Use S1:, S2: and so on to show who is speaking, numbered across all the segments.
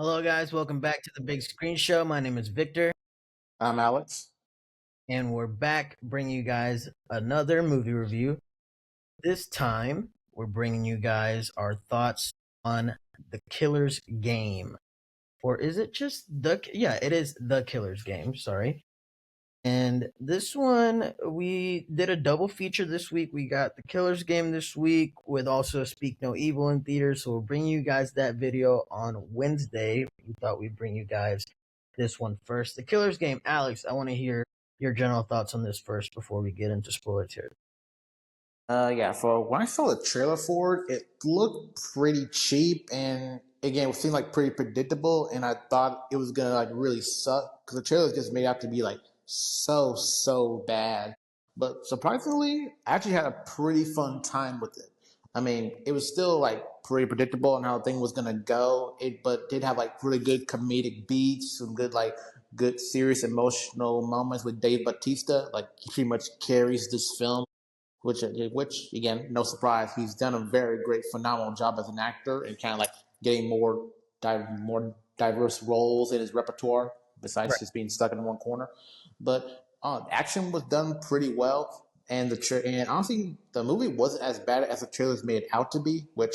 S1: Hello, guys. Welcome back to the Big Screen Show. My name is Victor,
S2: I'm Alex.
S1: and we're back bringing you guys another movie review. This time, we're bringing you guys our thoughts on The Killer's Game. Or is it just yeah, it is The Killer's Game. Sorry. And this one, we did a double feature this week. We got The Killer's Game this week with also Speak No Evil in theaters. So we'll bring you guys that video on Wednesday. We thought we'd bring you guys this one first. The Killer's Game. Alex, I want to hear your general thoughts on this first before we get into spoilers here.
S2: Yeah, for when I saw the trailer for it, it looked pretty cheap and again, it seemed like pretty predictable. And I thought it was gonna like really suck because the trailer is just made out to be like so bad. But surprisingly, I actually had a pretty fun time with it. I mean, it was still like pretty predictable on how the thing was gonna go. It but did have like really good comedic beats, some good serious emotional moments with Dave Bautista. Like he pretty much carries this film which again, no surprise, he's done a very great, phenomenal job as an actor and kind of like getting more diverse roles in his repertoire besides
S1: Right.
S2: just being stuck in one corner. But action was done pretty well, and and honestly, the movie wasn't as bad as the trailers made it out to be, which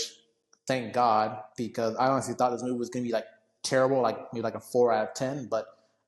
S2: thank God because I honestly thought this movie was gonna be like terrible, like maybe like a 4 out of 10, but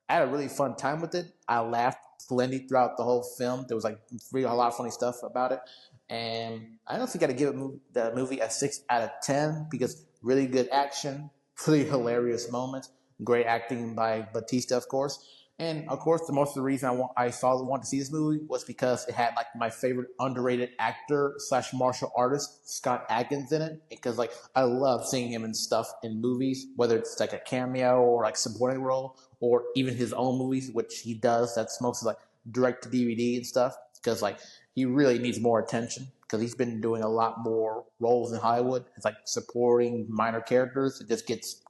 S2: I had a really fun time with it. I laughed plenty throughout the whole film. There was like really a lot of funny stuff about it, and I don't think I'd give the movie a 6 out of 10 because really good action, really hilarious moments, great acting by Batista, of course. And of course, the most of the reason I wanted to see this movie was because it had like my favorite underrated actor slash martial artist Scott Adkins in it. Because like I love seeing him in stuff in movies, whether it's like a cameo or like supporting role, or even his own movies, which he does. That's mostly like direct to DVD and stuff. Because like he really needs more attention because he's been doing a lot more roles in Hollywood. It's like supporting minor characters. It just gets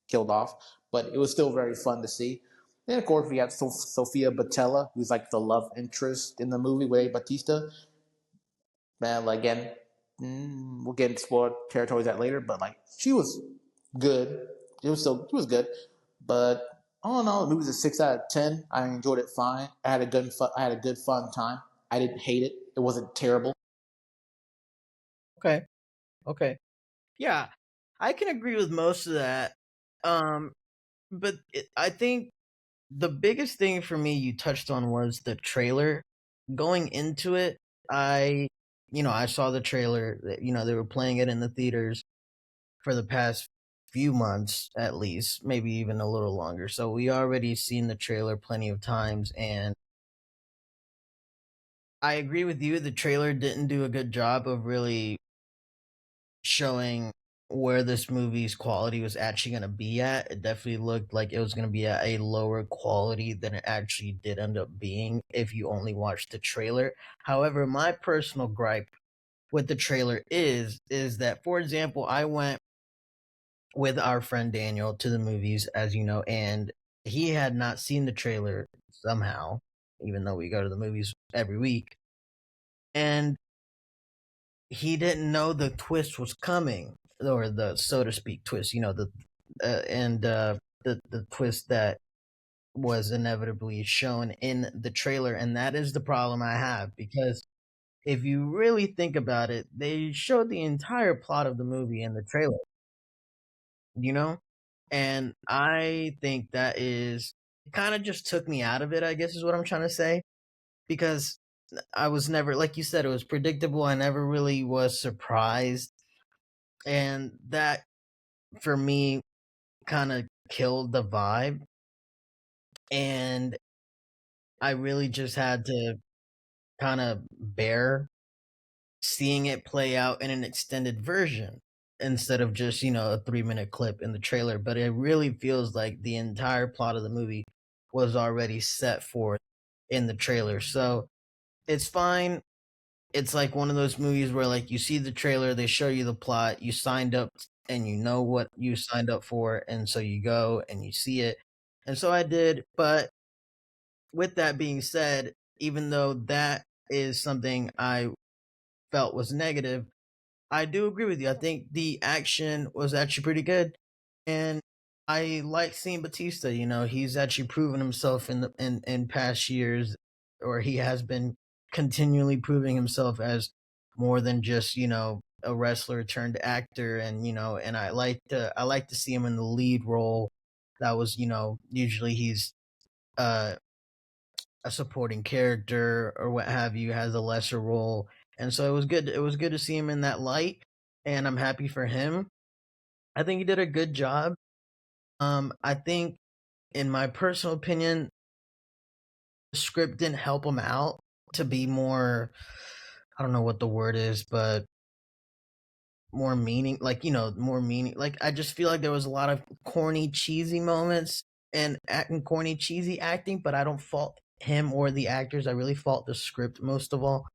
S2: killed off, but it was still very fun to see. And of course, we got Sofia Boutella, who's like the love interest in the movie with Bautista. Man, like, again, we'll get into spoiled territories that later, but like she was good. It was good, but all in all, the movie's a 6 out of 10. I enjoyed it fine. I had a good fun time. I didn't hate it. It wasn't terrible.
S1: Okay. Okay. Yeah, I can agree with most of that. Um, but I think the biggest thing for me you touched on was the trailer. Going into it, I saw the trailer. They were playing it in the theaters for the past few months at least, maybe even a little longer. So we already seen the trailer plenty of times, and I agree with you. The trailer didn't do a good job of really showing where this movie's quality was actually going to be at. It definitely looked like it was going to be at a lower quality than it actually did end up being if you only watched the trailer. However, my personal gripe with the trailer is that, for example, I went with our friend Daniel to the movies, as you know, and he had not seen the trailer somehow, even though we go to the movies every week. And he didn't know the twist was coming, or the so to speak twist. The twist that was inevitably shown in the trailer, and that is the problem I have because if you really think about it, they showed the entire plot of the movie in the trailer, you know, and I think that is kind of just took me out of it. I guess is what I'm trying to say because I was never, like you said, it was predictable. I never really was surprised, and that for me kind of killed the vibe, and I really just had to kind of bear seeing it play out in an extended version instead of just, a 3-minute clip in the trailer. But it really feels like the entire plot of the movie was already set forth in the trailer. So it's fine. It's like one of those movies where like you see the trailer, they show you the plot, you signed up and you know what you signed up for, and so you go and you see it. And so I did, but with that being said, even though that is something I felt was negative, I do agree with you. I think the action was actually pretty good, and I like seeing Batista. You know, he's actually proven himself in past years, or he has been continually proving himself as more than just a wrestler turned actor. And and I like to see him in the lead role. That was usually he's uh a supporting character or what have you, has a lesser role. And so it was good to see him in that light, and I'm happy for him. I think he did a good job. I think, in my personal opinion, the script didn't help him out to be more, I don't know what the word is, but more meaning, like, more meaning. Like, I just feel like there was a lot of corny, cheesy moments and acting, corny, cheesy acting, but I don't fault him or the actors. I really fault the script most of all.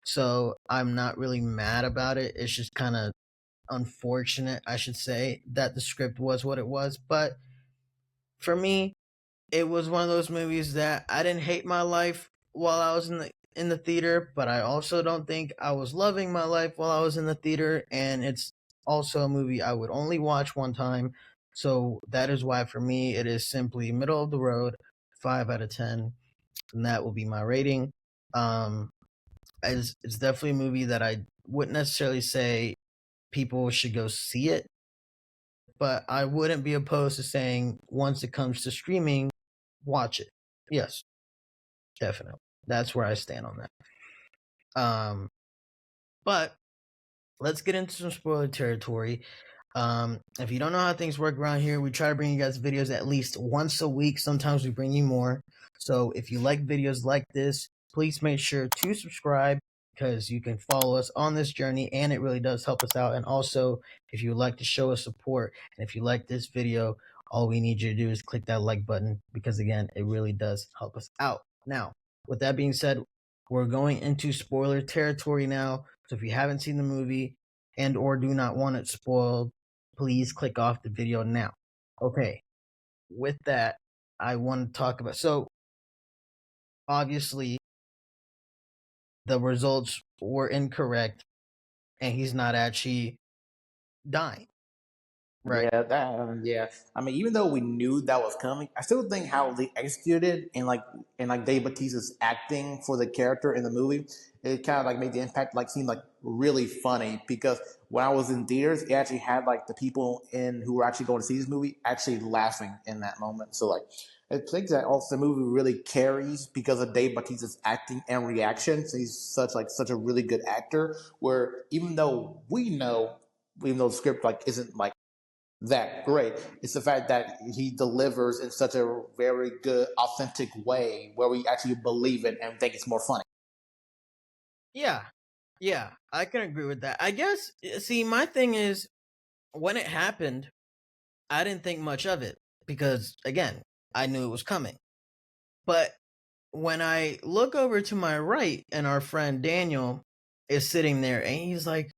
S1: So I'm not really mad about it. It's just kind of unfortunate, I should say, that the script was what it was. But for me, it was one of those movies that I didn't hate my life while I was in the theater, but I also don't think I was loving my life while I was in the theater. And it's also a movie I would only watch one time. So that is why for me it is simply middle of the road, 5 out of 10, and that will be my rating. Um, it's definitely a movie that I wouldn't necessarily say people should go see it, but I wouldn't be opposed to saying once it comes to streaming, watch it. Yes, definitely. That's where I stand on that. But let's get into some spoiler territory. If you don't know how things work around here, we try to bring you guys videos at least once a week. Sometimes we bring you more. So if you like videos like this, please make sure to subscribe, because you can follow us on this journey and it really does help us out. And also, if you would like to show us support and if you like this video, all we need you to do is click that like button, because again, it really does help us out. Now, with that being said, we're going into spoiler territory now. So if you haven't seen the movie and or do not want it spoiled, please click off the video now. Okay, with that, I want to talk about, so obviously the results were incorrect and he's not actually dying, right?
S2: Yeah, yeah. I mean, even though we knew that was coming, I still think how they executed and like Dave Bautista's acting for the character in the movie, it kind of like made the impact like seem like really funny. Because when I was in theaters, it actually had like the people in who were actually going to see this movie actually laughing in that moment. So like, it think that also the movie really carries because of Dave Bautista's acting and reaction. So he's such a really good actor. Where even though we know, even though the script like isn't like that great. It's the fact that he delivers in such a very good, authentic way where we actually believe it and think it's more funny.
S1: Yeah. Yeah, I can agree with that. I guess, see, my thing is, when it happened, I didn't think much of it because, again, I knew it was coming. But when I look over to my right and our friend Daniel is sitting there and he's like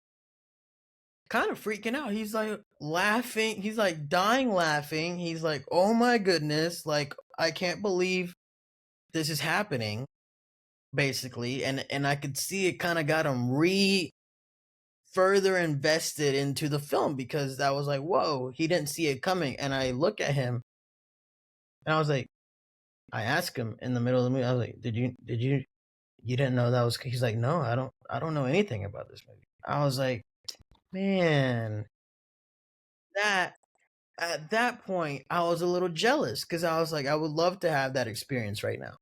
S1: kind of freaking out. He's like laughing. He's like dying laughing. He's like, "Oh my goodness, like I can't believe this is happening," basically. And I could see it kind of got him further invested into the film, because I was like, "Whoa, he didn't see it coming." And I look at him and I was like, I asked him in the middle of the movie, I was like, "You didn't know that was?" He's like, "No, I don't know anything about this movie." I was like, "Man, that at that point I was a little jealous, because I was like, I would love to have that experience right now.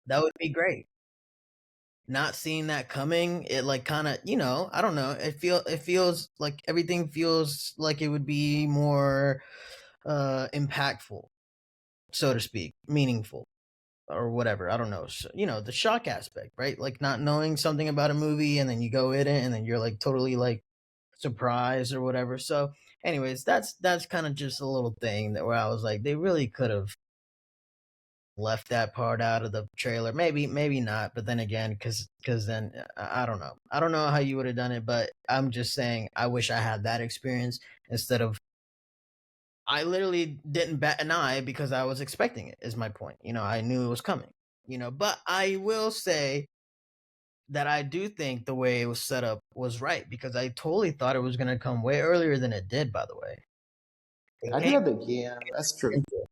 S1: That would be great." Not seeing that coming, it like kind of, I don't know. It feels like everything feels like it would be more impactful, so to speak, meaningful, or whatever. I don't know. So, the shock aspect, right? Like not knowing something about a movie and then you go in it and then you're like totally like surprised or whatever. So, anyways, that's kind of just a little thing that where I was like, they really could have left that part out of the trailer. Maybe not, but then again, because then I don't know. I don't know how you would have done it, but I'm just saying I wish I had that experience instead of, I literally didn't bat an eye because I was expecting it. Is my point. I knew it was coming. But I will say that I do think the way it was set up was right, because I totally thought it was going to come way earlier than it did. By the way, It
S2: I do
S1: came
S2: have to, yeah, that's true.
S1: into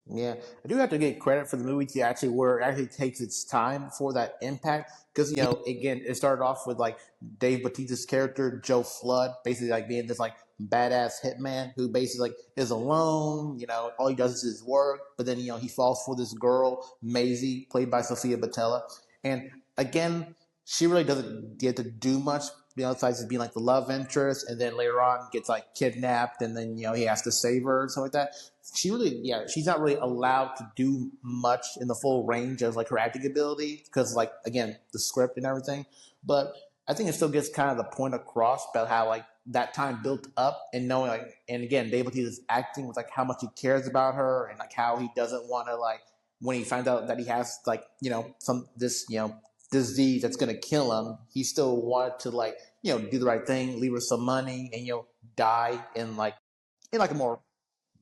S2: Yeah, I do have to get credit for the movie to actually where it actually takes its time for that impact. Because
S1: it.
S2: again, it started off with like Dave Bautista's character Joe Flood, basically like being this like badass hitman who basically like is alone. All he does is his work. But then he falls for this girl Maisie, played by Sofia Boutella, and again, she really doesn't get to do much. Besides just being like the love interest, and then later on gets like kidnapped, and then he has to save her and stuff like that. She's not really allowed to do much in the full range of like her acting ability because like again the script and everything. But I think it still gets kind of the point across about how like that time built up and knowing like, and again Dave Bautista's acting with like how much he cares about her and like how he doesn't want to like when he finds out that he has like some this disease that's gonna kill him, he still wanted to like do the right thing, leave her some money, and die in like a more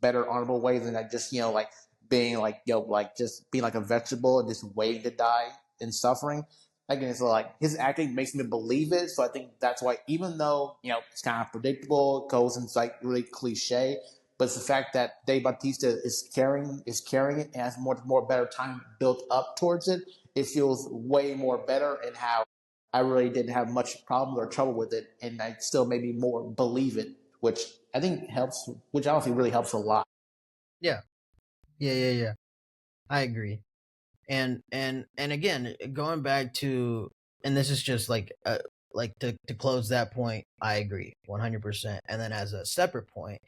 S2: better honorable way than like just like being like like just being like a vegetable and just waiting to die in suffering. Again, so like his acting makes me believe it. So I think that's why, even though it's kind of predictable, it goes into like really cliche, but it's the fact that Dave Bautista is carrying it and has more better time built up towards it. It feels way more better, and how I really didn't have much problem or trouble with it, and I still made me more believe it, which I think helps, which honestly really helps a lot.
S1: Yeah, yeah. I agree. And again, going back to, and this is just like to close that point, I agree 100%. And then as a separate point,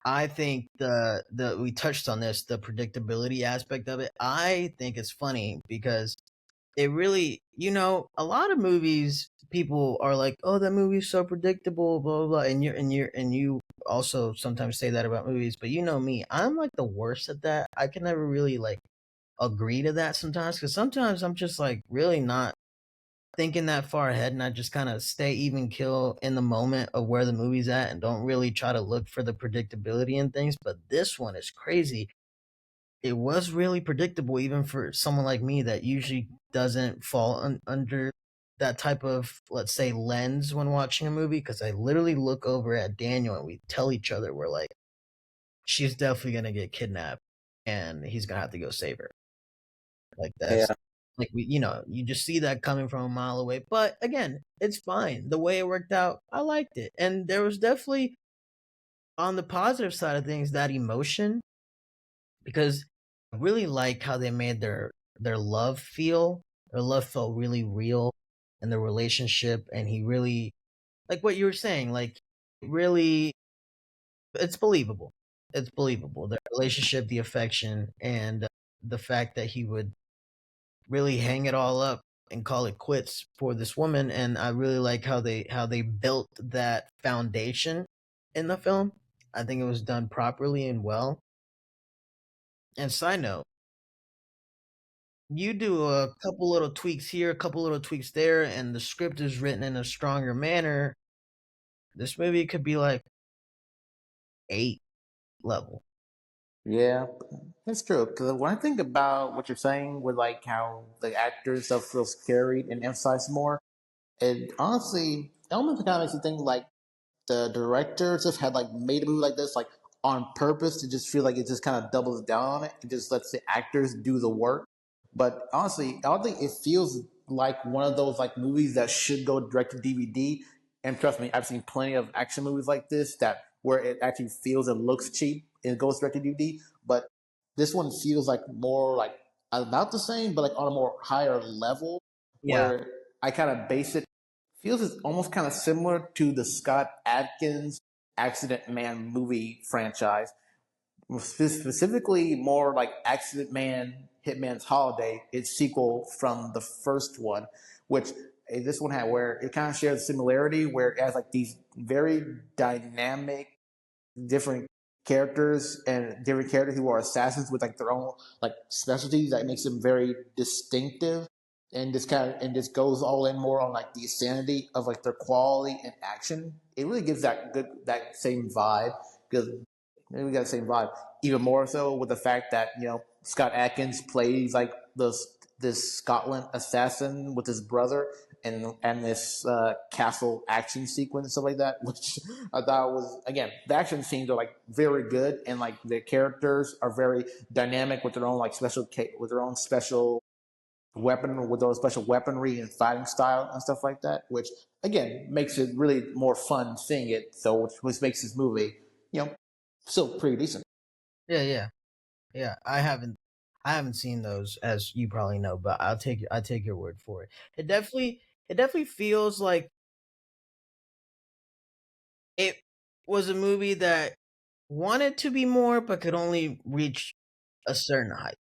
S1: I think the we touched on this, the predictability aspect of it. I think it's funny because it really, a lot of movies, people are like, "Oh, that movie's so predictable," blah blah blah, and you also sometimes say that about movies. But you know me, I'm like the worst at that. I can never really like agree to that sometimes because sometimes I'm just like really not thinking that far ahead, and I just kind of stay even kill in the moment of where the movie's at and don't really try to look for the predictability in things. But this one is crazy. It was really predictable, even for someone like me that usually doesn't fall under that type of, let's say, lens when watching a movie. Because I literally look over at Daniel and we tell each other, we're like, she's definitely gonna get kidnapped, and he's gonna have to go save her. Like
S2: Yeah,
S1: that's like you just see that coming from a mile away. But again, it's fine. The way it worked out, I liked it. And there was definitely, on the positive side of things, that emotion, because I really like how they made their love feel. Their love felt really real, and the relationship, and he really, like what you were saying, like really, it's believable. It's believable. The relationship, the affection, and the fact that he would really hang it all up and call it quits for this woman. And I really like how they built that foundation in the film. I think it was done properly and well. And side note, you do a couple little tweaks here, a couple little tweaks there, and the script is written in a stronger manner. This movie could be like 8 level.
S2: yeah, that's true. Because when I think about what you're saying with like how the actors stuff feels carried and emphasized more, it honestly almost kind of makes you think like the directors have had like made a movie like this like on purpose to just feel like it just kind of doubles down on it and just lets the actors do the work. But honestly, I don't think it feels like one of those like movies that should go direct to DVD. And trust me, I've seen plenty of action movies like this that where it actually feels and looks cheap and it goes direct to DVD. But this one feels like more like about the same, but like on a more higher level
S1: Yeah,
S2: where I kind of base it feels it's almost kind of similar to the Scott Adkins Accident Man movie franchise, specifically more like Accident Man Hitman's Holiday, its sequel from the first one, which this one had where it kind of shares a similarity where it has like these very dynamic different characters and different characters who are assassins with like their own like specialties that makes them very distinctive, and this goes all in more on like the sanity of like their quality and action. It really gives that same vibe because we got the same vibe. Even more so with the fact that Scott Atkins plays like this Scotland assassin with his brother. and this castle action sequence and stuff like that, which I thought was, again, the action scenes are like very good, and like the characters are very dynamic with their own like special weapon with those special weaponry and fighting style and stuff like that, which again makes it really more fun seeing it. So which makes this movie, still pretty decent.
S1: Yeah. I haven't seen those, as you probably know, but I take your word for it. It definitely feels like it was a movie that wanted to be more, but could only reach a certain height.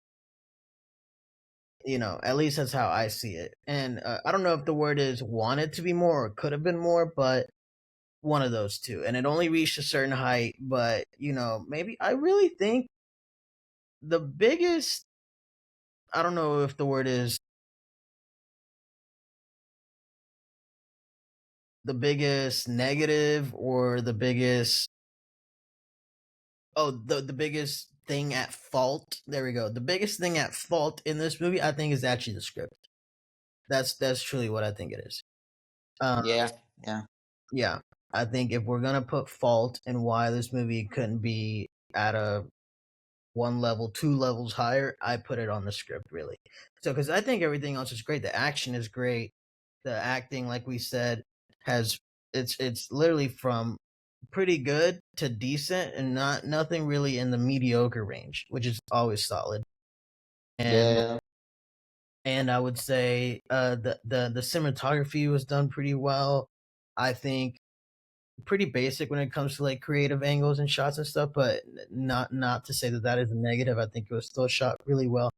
S1: At least that's how I see it. And I don't know if the word is wanted to be more or could have been more, but one of those two. And it only reached a certain height, but maybe I really think the biggest, I don't know if the word is the biggest negative or the biggest, the biggest thing at fault. There we go. The biggest thing at fault in this movie, I think, is actually the script. That's truly what I think it is. Um,
S2: Yeah, yeah.
S1: yeah, I think if we're gonna put fault in why this movie couldn't be at a one level, two levels higher, I put it on the script, really. So, because I think everything else is great. The action is great. The acting, like we said, has it's literally from pretty good to decent, and nothing really in the mediocre range, which is always solid. And
S2: Yeah.
S1: and I would say the cinematography was done pretty well. I think pretty basic when it comes to like creative angles and shots and stuff, but not to say that that is a negative. I think it was still shot really well.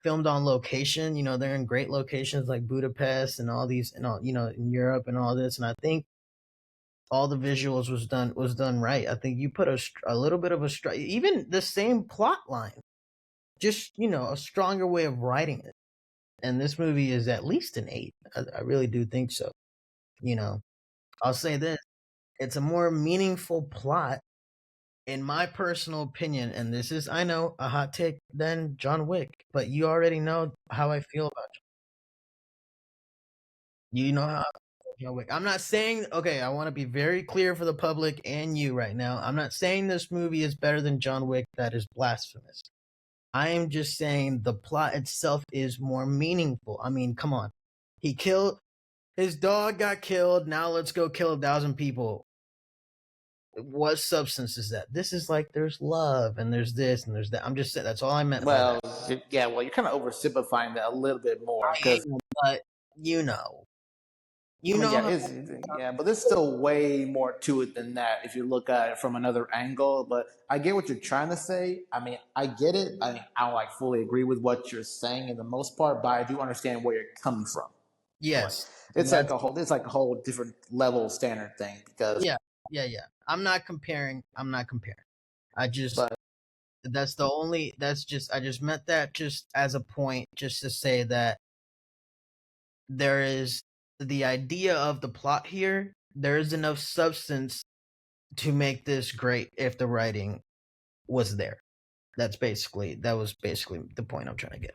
S1: Filmed on location, they're in great locations like Budapest and all these, and all in Europe and all this. And I think all the visuals was done right. I think you put a little bit of even the same plot line, just a stronger way of writing it. And this movie is at least an 8. I really do think so. You know, I'll say this: it's a more meaningful plot, in my personal opinion. And this is, I know, a hot take than John Wick, but you already know how I feel about you. You know how I feel about John Wick. I'm not saying, okay, I want to be very clear for the public and you right now. I'm not saying this movie is better than John Wick. That is blasphemous. I am just saying the plot itself is more meaningful. I mean, come on. He killed his dog, got killed. Now let's go kill 1,000 people. What substance is that? This is like, there's love and there's this and there's that. I'm just saying, that's all I meant by that.
S2: Well, yeah. Well, you're kind of oversimplifying that a little bit more
S1: I
S2: because
S1: am, but you know,
S2: I
S1: you
S2: mean,
S1: know
S2: yeah,
S1: how.
S2: yeah, but there's still way more to it than that if you look at it from another angle. But I get what you're trying to say. I mean, I get it. I mean, I don't like fully agree with what you're saying in the most part, but I do understand where you're coming from. Like,
S1: Yes, that's
S2: it's like a whole different level standard thing because,
S1: yeah, yeah. I'm not comparing. I just
S2: but
S1: I just meant that just as a point, just to say that there is the idea of the plot here. There is enough substance to make this great if the writing was there. That was basically the point I'm trying to get.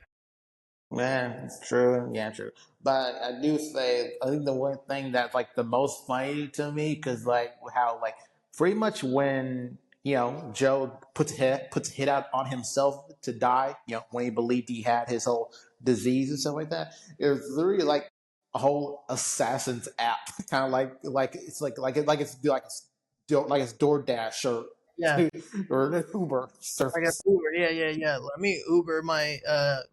S2: yeah, it's true. Yeah, true. But I do say, I think the one thing that's like the most funny to me, because like how like pretty much when Joe puts a hit out on himself to die, when he believed he had his whole disease and stuff like that, it was literally like a whole assassin's app, kind of like it's like it's DoorDash or
S1: Yeah,
S2: or an Uber
S1: I got
S2: service.
S1: Uber. Yeah. Let me Uber my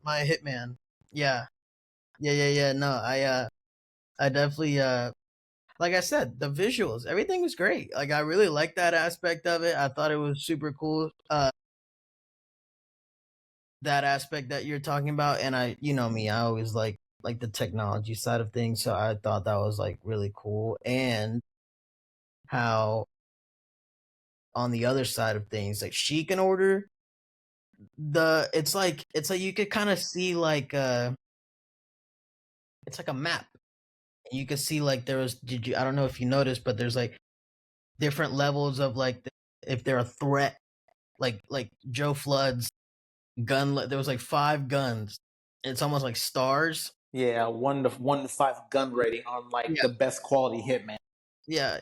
S1: hitman. Yeah, yeah. No, I definitely like I said, the visuals, everything was great. Like I really liked that aspect of it. I thought it was super cool. That aspect that you're talking about, and you know me, I always like the technology side of things, so I thought that was like really cool. And how on the other side of things, like she can order it's like you could kind of see like it's like a map. You could see like there was did you I don't know if you noticed, but there's like different levels of like if they're a threat, like Joe Flood's gun. There was like 5 guns. It's almost like stars,
S2: Yeah, 1 to 5 gun rating on like
S1: Yeah,
S2: the best quality Hitman.
S1: yeah.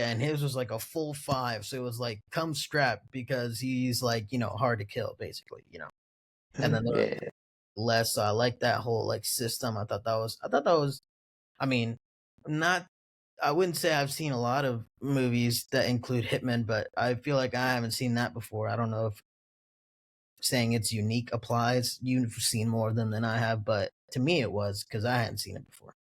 S1: And his was like a full five, so it was like come strapped because he's like hard to kill basically. And then the
S2: Yeah.
S1: less so I like that whole like system. I thought that was. I mean, not. I wouldn't say I've seen a lot of movies that include hitmen, but I feel like I haven't seen that before. I don't know if saying it's unique applies. You've seen more of them than I have, but to me it was because I hadn't seen it before.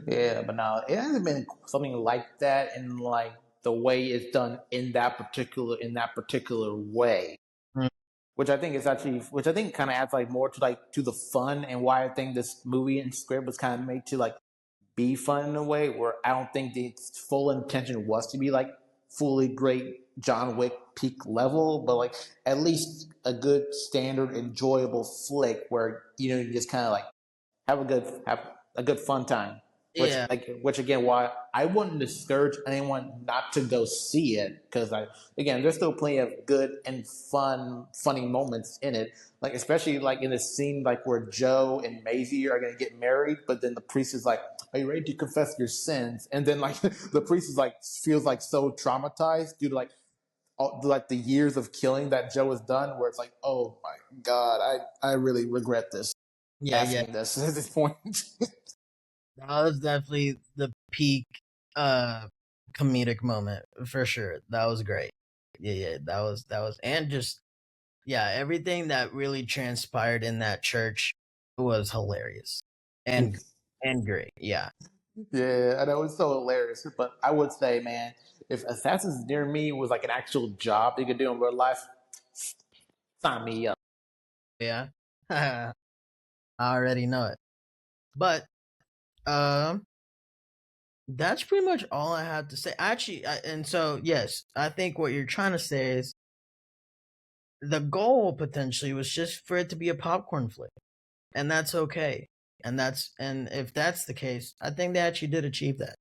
S2: Yeah, but no, it hasn't been something like that in like the way it's done in that particular way.
S1: Mm,
S2: Which I think kind of adds like more to like to the fun and why I think this movie and script was kind of made to like be fun in a way where I don't think the full intention was to be like fully great John Wick peak level, but like at least a good standard enjoyable flick where you just kind of like have a good fun time.
S1: yeah,
S2: Which again, why I wouldn't discourage anyone not to go see it because again, there's still plenty of good and funny moments in it. Like especially like in the scene like where Joe and Maisie are gonna get married, but then the priest is like, "Are you ready to confess your sins?" And then like the priest is like feels like so traumatized due to like the years of killing that Joe has done, where it's like, "Oh my god, I really regret this."
S1: yeah.
S2: Asking this at this point.
S1: That was definitely the peak uh comedic moment for sure. That was great. Yeah. That was and just yeah, everything that really transpired in that church was hilarious and and great. Yeah.
S2: Yeah, I know it's so hilarious. But I would say, man, if Assassins Near Me was like an actual job you could do in real life, sign me up.
S1: Yeah. I already know it. But um that's pretty much all I have to say. Actually, and so yes, I think what you're trying to say is the goal potentially was just for it to be a popcorn flick, and that's okay. And if that's the case, I think they actually did achieve that.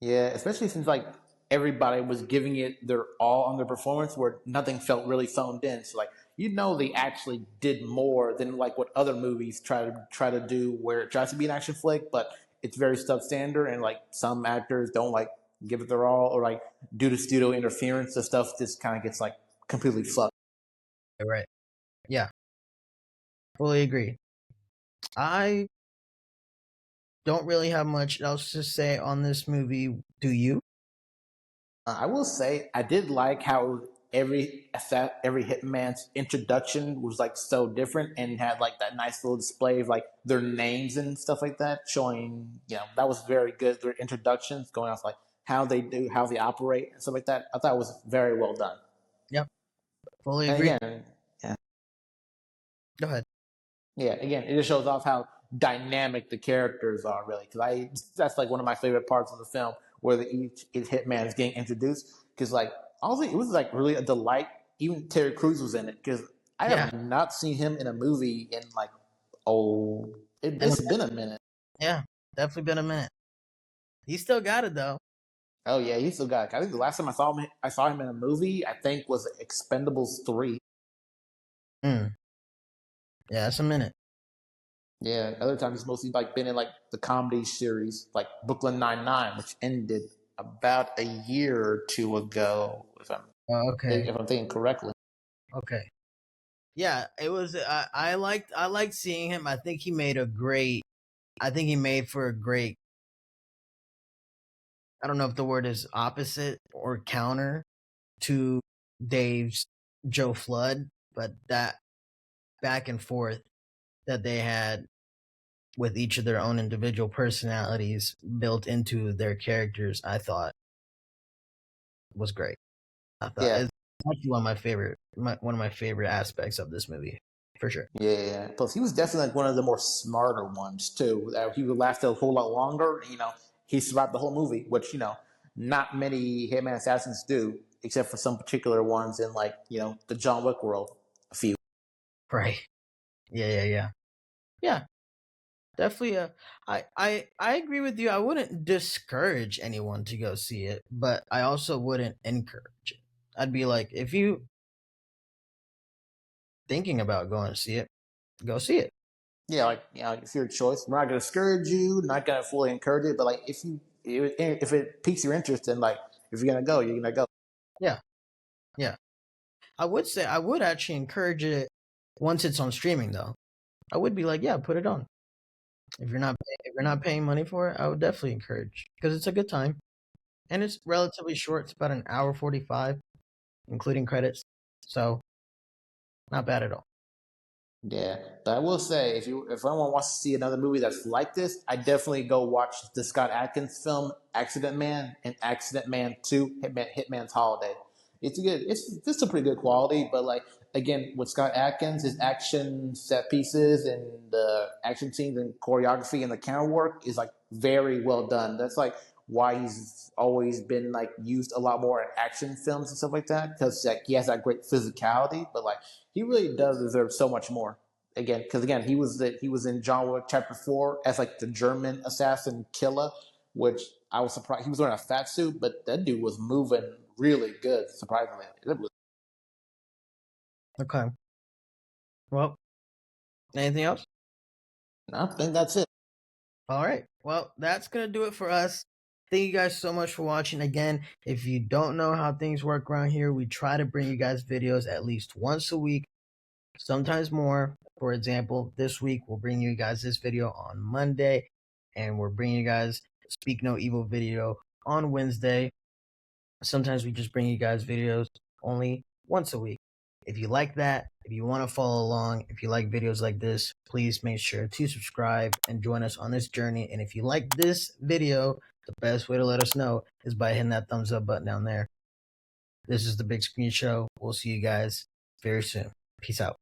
S2: Yeah, especially since like everybody was giving it their all on their performance, where nothing felt really phoned in. So like they actually did more than like what other movies try to do, where it tries to be an action flick, but it's very substandard, and like some actors don't like give it their all, or like due to studio interference, the stuff just kind of gets like completely fucked.
S1: Right? Yeah, fully agree. I don't really have much else to say on this movie. Do you?
S2: I will say I did like how every hitman's introduction was like so different and had like that nice little display of like their names and stuff like that, showing that was very good. Their introductions going off like how they operate and stuff like that. I thought it was very well done.
S1: Yep, fully
S2: And
S1: agree.
S2: again, yeah,
S1: Go ahead.
S2: yeah, again, it just shows off how dynamic the characters are, really. Because I that's like one of my favorite parts of the film, where each hitman is getting introduced. Because like honestly, it was like really a delight. Even Terry Crews was in it because I
S1: Yeah,
S2: have not seen him in a movie in like oh,
S1: and
S2: it's been a minute.
S1: yeah, definitely been a minute. He still got it though.
S2: Oh yeah, he still got. I think the last time I saw him in a movie, I think was Expendables 3.
S1: Mm, yeah, that's a minute.
S2: Yeah, other times he's mostly like been in like the comedy series, like Brooklyn Nine, which ended about a year or two ago,
S1: Okay,
S2: if I'm thinking correctly.
S1: okay. Yeah, it was. I liked seeing him. I think he made a great. I think he made for a great. I don't know if the word is opposite or counter to Dave's Joe Flood, but that back and forth that they had with each of their own individual personalities built into their characters, I thought was great. I thought
S2: Yeah,
S1: it's actually one of my favorite aspects of this movie, for sure.
S2: yeah. Plus, he was definitely like one of the more smarter ones too. That he would last a whole lot longer. He survived the whole movie, which not many Hitman assassins do, except for some particular ones in like the John Wick world. A few.
S1: Right? Yeah. Yeah, definitely. I agree with you. I wouldn't discourage anyone to go see it, but I also wouldn't encourage it. I'd be like, if you thinking about going to see it, go see it.
S2: Yeah, like it's your choice. We're not gonna discourage you, not gonna fully encourage it, but like if it piques your interest, then like if you're gonna go, you're gonna go.
S1: Yeah, yeah. I would say I would actually encourage it once it's on streaming though. I would be like, yeah, put it on. If you're not paying money for it, I would definitely encourage because it's a good time and it's relatively short. It's about an hour 45, including credits. So not bad at all.
S2: Yeah, but I will say if anyone wants to see another movie that's like this, I definitely go watch the Scott Adkins film Accident Man and Accident Man Two Hitman's Holiday. It's a pretty good quality, but like again with Scott Adkins, his action set pieces and the action scenes and choreography and the camera work is like very well done. That's like why he's always been like used a lot more in action films and stuff like that because like he has that great physicality, but like he really does deserve so much more. Again, because again, he was in John Wick Chapter 4 as like the German assassin killer, which I was surprised he was wearing a fat suit, but that dude was moving really good. Surprisingly,
S1: Okay. Well, anything else?
S2: I think that's it.
S1: All right. Well, that's going to do it for us. Thank you guys so much for watching. Again, if you don't know how things work around here, we try to bring you guys videos at least once a week, sometimes more. For example, this week we'll bring you guys this video on Monday, and we're bringing you guys Speak No Evil video on Wednesday. Sometimes we just bring you guys videos only once a week. If you like that, if you want to follow along, if you like videos like this, please make sure to subscribe and join us on this journey. And if you like this video, the best way to let us know is by hitting that thumbs up button down there. This is the Big Screen Show. We'll see you guys very soon. Peace out.